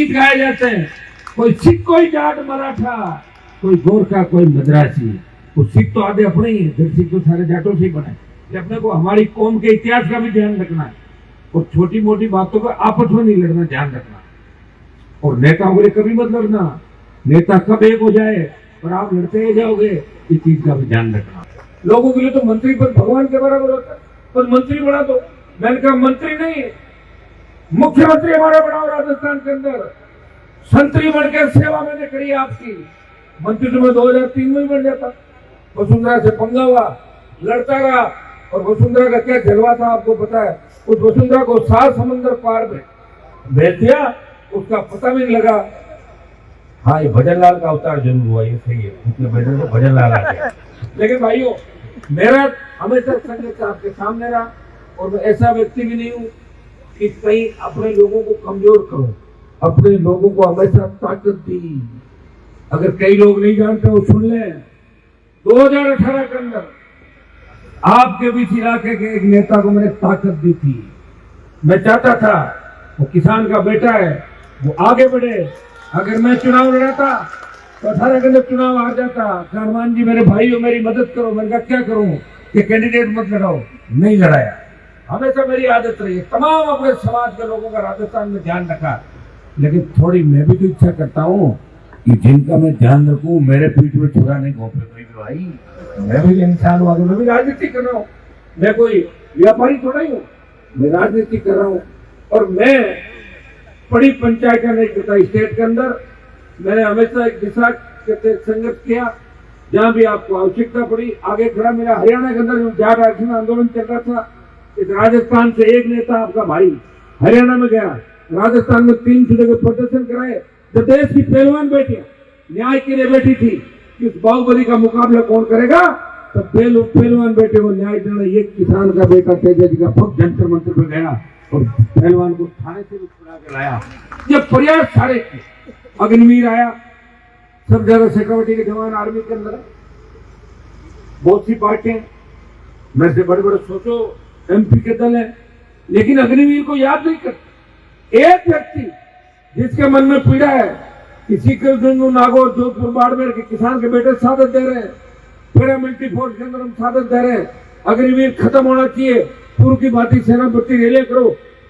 गीत गाए जाते हैं, कोई सिख कोई जाट मराठा, कोई गोरखा कोई मद्रासी। वो सिख तो आधे अपने ही है, फिर सिख तो सारे जाटों से ही बने। अपने को हमारी कौम के इतिहास का भी ध्यान रखना है और छोटी मोटी बातों पर आपस में नहीं लड़ना, ध्यान रखना। और नेताओं के लिए कभी मत लड़ना, नेता कब एक हो जाए और आप लड़ते ही जाओगे, इस चीज का भी ध्यान रखना। लोगों के लिए तो मंत्री पद भगवान के बराबर होता है, पर मंत्री बना दो। मैंने कहा मंत्री नहीं, मुख्यमंत्री हमारा बनाओ राजस्थान के अंदर। संतरी बनकर सेवा मैंने करी आपकी। मंत्री तो मैं 2003 में बन जाता। वसुंधरा से पंगा हुआ, लड़ता रहा, और वसुंधरा का क्या जलवा था आपको पता है। उस वसुंधरा को 7 समंदर पार में भेज दिया, उसका पता भी नहीं लगा। हाँ, ये भजन लाल का अवतार जरूर हुआ, ये सही है, उसने भजन से भजन लाल आ गया। लेकिन भाइयों, मेरा हमेशा संघर्ष आपके सामने रहा, और मैं ऐसा व्यक्ति भी नहीं हूँ कि कहीं अपने लोगों को कमजोर करूं। अपने लोगों को हमेशा ताकत दी। अगर कई लोग नहीं जानते वो सुन लें, 2018 के अंदर आपके बीच इलाके के एक नेता को मैंने ताकत दी थी। मैं चाहता था वो किसान का बेटा है, वो आगे बढ़े। अगर मैं चुनाव लड़ाता तो 18 के अंदर चुनाव हार जाता। हनुमान जी मेरे भाई हो, मेरी मदद करो। मैंने कहा क्या करूं कि कैंडिडेट मत लड़ाओ, नहीं लड़ाया। हमेशा मेरी आदत रही है, तमाम अपने समाज के लोगों का राजस्थान में ध्यान रखा। लेकिन थोड़ी मैं भी तो इच्छा करता हूँ कि जिनका मैं ध्यान रखूं मेरे पीठ में छुरा नहीं घोंपे कोई भी। भाई मैं भी इंसान हूँ, मैं भी राजनीति कर रहा हूँ, मैं कोई व्यापारी थोड़ा ही हूँ, मैं राजनीति कर रहा हूँ। और मैं बड़ी पंचायत नहीं करता स्टेट के अंदर। मैंने हमेशा एक दिशा के तहत संघर्ष किया, जहाँ भी आपको आवश्यकता पड़ी आगे खड़ा। मेरा हरियाणा के अंदर जाट आरक्षण आंदोलन चल रहा था, इस राजस्थान से एक नेता आपका भाई हरियाणा में गया, राजस्थान में 3 जगह प्रदर्शन कराए। जो देश की पहलवान बेटियां न्याय के लिए बैठी थी कि उस बाहुबली का मुकाबला कौन करेगा, तो पहलवान बेटे को न्याय देना। ये किसान का बेटा तेजा जी का भक्त जंतर मंत्र पर गया और पहलवान को थाने से भी छुड़ा के लाया। ये प्रयास सारे किए। अग्निवीर आया, सब जगह सिक्योरिटी के जवान आर्मी के अंदर, बहुत सी पार्टियां, मेरे से बड़े बड़े सोचो MP के दल है, लेकिन अग्निवीर को याद नहीं करते। एक व्यक्ति जिसके मन में पीड़ा है, किसी के नागौर, जोधपुर, बाड़मेर के किसान के बेटे शहादत दे रहे हैं, पैरामिलिट्री फोर्स के अंदर हम शहादत दे रहे हैं। अग्निवीर खत्म होना चाहिए, पूर्व की भांति सेना भर्ती रैली करो।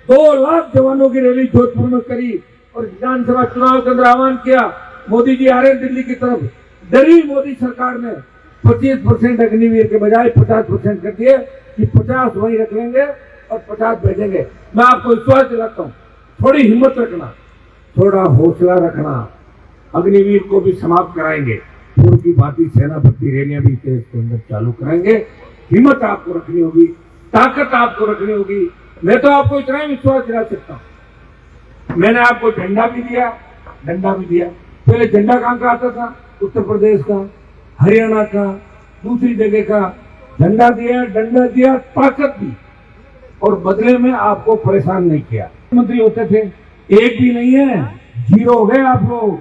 2 लाख जवानों की रैली जोधपुर में करी और विधानसभा चुनाव के अंदर आह्वान किया। मोदी जी आ रहे हैं दिल्ली की तरफ, डरी मोदी सरकार ने 25% अग्निवीर के बजाय 50% कर दिए कि 50 वहीं रख लेंगे और 50 भेजेंगे। मैं आपको विश्वास दिलाता हूँ, थोड़ी हिम्मत रखना, थोड़ा हौसला रखना, अग्निवीर को भी समाप्त कराएंगे। पूर्व की भांति सेना भर्ती रैलियां भी देश के अंदर चालू कराएंगे। हिम्मत आपको रखनी होगी, ताकत आपको रखनी होगी। मैं तो आपको इतना ही विश्वास दिला सकता हूँ। मैंने आपको झंडा भी दिया, डंडा भी दिया। पहले झंडा कहाँ का आता था? उत्तर प्रदेश का, हरियाणा का, दूसरी जगह का। झंडा दिया, डंडा दिया, ताकत दी, और बदले में आपको परेशान नहीं किया। मंत्री होते थे, एक भी नहीं है, 0 हो गए आप लोग।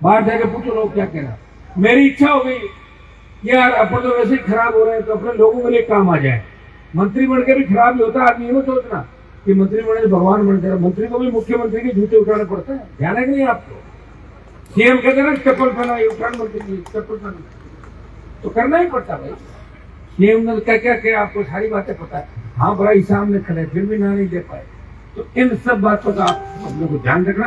बाहर जाके पूछो लोग क्या कह रहे हैं। मेरी इच्छा हो गई यार, अपन तो वैसे ही खराब हो रहे हैं, तो अपने लोगों के लिए काम आ जाए। मंत्री बन के भी खराब ही होता है आदमी। ये मत सोचना कि मंत्री बने भगवान बन जाए। मंत्री को भी मुख्यमंत्री के जूते उठाने पड़ते हैं, ध्यान है कि नहीं आपको? CM कहते हैं ना चप्पल पहना, उत्तराखंड मंत्री की चप्पल पहना, तो करना ही पड़ता भाई। CM ने क्या क्या किया आपको सारी बातें पता है। हाँ, बड़ा ही सामने खड़े, फिर भी ना नहीं दे पाए। तो इन सब बातों का आप अपने को ध्यान रखना।